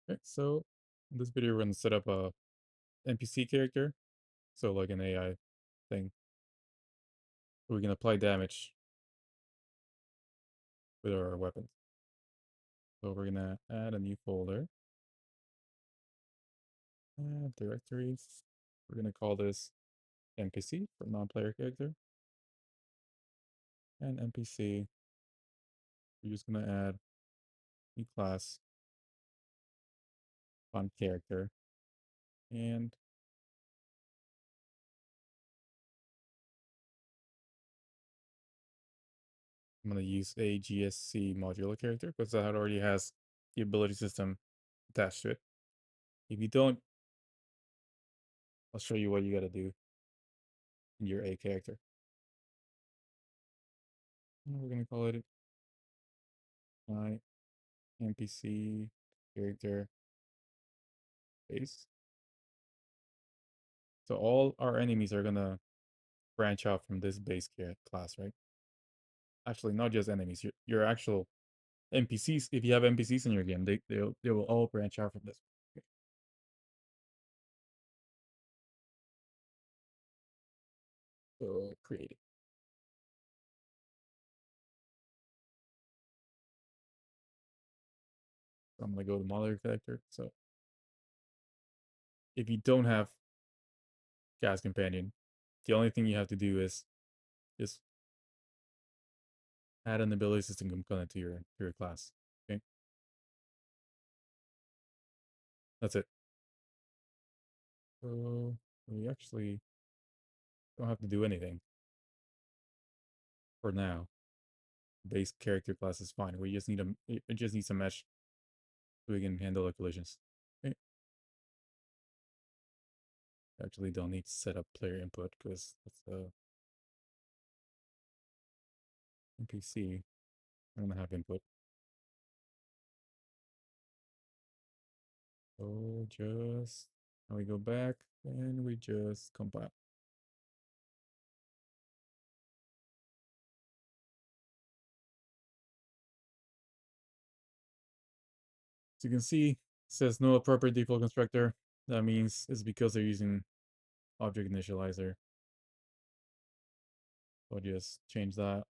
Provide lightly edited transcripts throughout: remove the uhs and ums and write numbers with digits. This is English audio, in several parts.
Okay, so in this video, we're going to set up a NPC character, so like an AI thing. We can apply damage with our weapons. So we're gonna add a new folder, directories. We're gonna call this NPC for non-player character, and NPC. We're just gonna add new class on character, and I'm gonna use a GSC modular character because that already has the ability system attached to it. If you don't, I'll show you what you gotta do in your A character. And we're gonna call it my NPC character base. So all our enemies are gonna branch out from this base class, right? Actually, not just enemies. Your actual NPCs. If you have NPCs in your game, they will all branch out from this. Okay. So create it. So I'm gonna go to modeler character. So if you don't have gas companion, the only thing you have to do is just add an ability system component to your class. Okay, that's it. So we actually don't have to do anything for now. Base character class is fine. We just need it just needs a mesh so we can handle the collisions. Okay. Actually don't need to set up player input because that's a NPC. I'm gonna have input. So just now we go back and we just compile. So you can see it says no appropriate default constructor. That means it's because they're using object initializer. So just change that,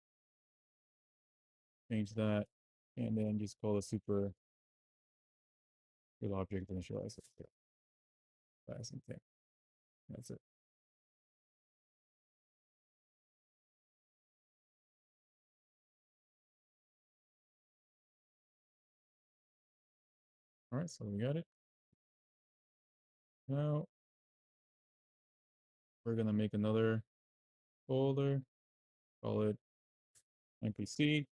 and then just call the super with object initializer. That's the thing. That's it. All right, so we got it. Now we're gonna make another folder, call it NPC,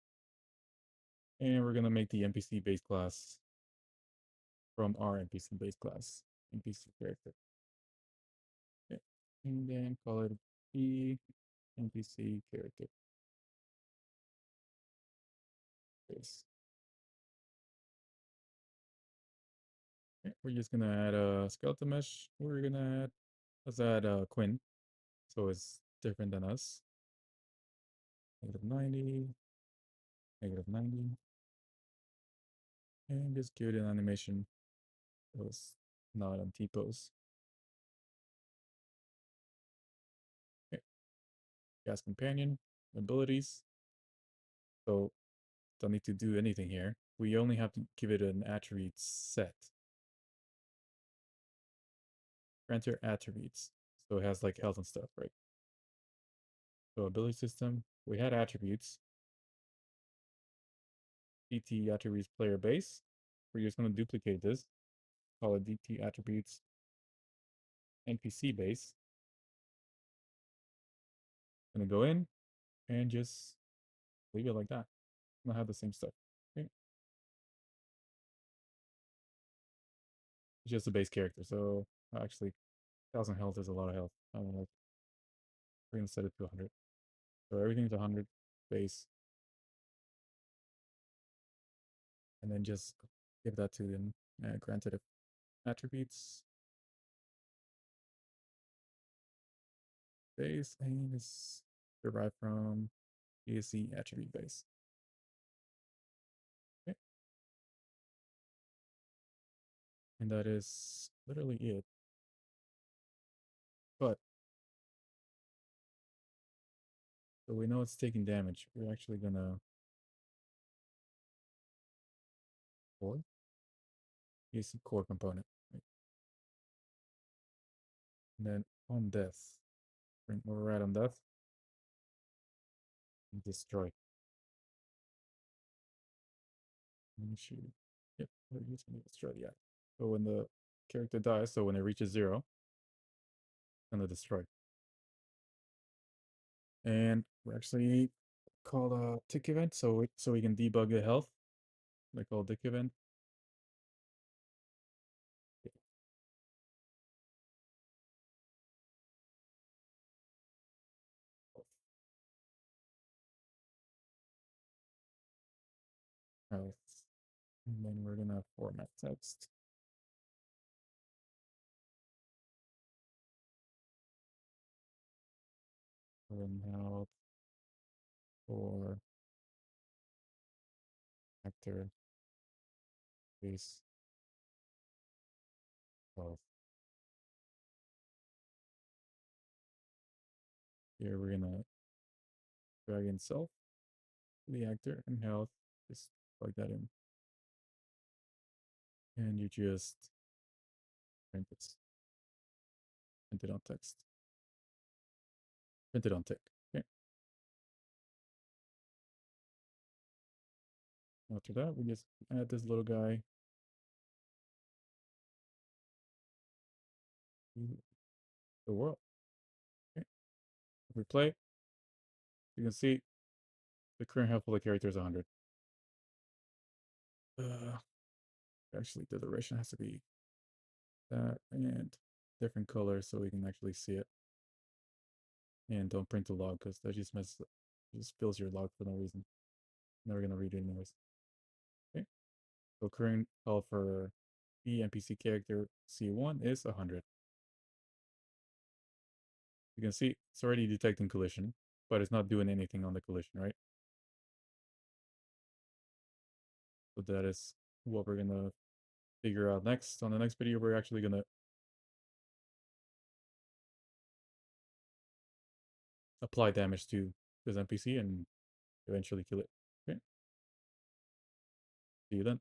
and we're gonna make the NPC base class from our NPC base class, NPC character. Okay. And then call it the NPC character base. Okay. We're just gonna add a skeleton mesh. Let's add Quinn, so it's different than us. -90, -90, and just give it an animation. It was not on T-pose. Okay. Gas companion abilities. So don't need to do anything here. We only have to give it an attribute set. Enter attributes. So it has like health and stuff, right? So ability system, we had attributes. DT attributes player base. We're just going to duplicate this. Call it DT attributes NPC base. Gonna go in and just leave it like that. I'm gonna have the same stuff. Okay. It's just a base character. So actually 1,000 health is a lot of health. I don't know. We're gonna set it to 100. So everything's 100 base. And then just give that to them. Granted attributes base and it's derived from ESC attribute base. Okay. And that is literally it. But so we know it's taking damage. We're actually gonna core. Use the core component. Right? And then on death. Bring override on death. And destroy. Shoot. Yep, we're using the destroy the act. So when the character dies, so when it reaches 0, it's gonna destroy. And we're actually called a tick event, so we can debug the health. They call tick event. Health. And then we're gonna format text. And health for actor base health. Here we're gonna drag in self, the actor, and health. Just plug that in. And you just print this. Print it on text. Print it on tick. Okay. After that, we just add this little guy to the world. Okay. If we play, you can see the current health of the character is 100. Actually, the duration has to be that and different colors so we can actually see it. And don't print the log because that just messes up. It just fills your log for no reason. Never gonna read it anyways. Okay. So current health for the NPC character C1 is 100. You can see it's already detecting collision, but it's not doing anything on the collision, right? So that is what we're gonna figure out next. On the next video, we're actually gonna apply damage to this NPC and eventually kill it. Okay. See you then.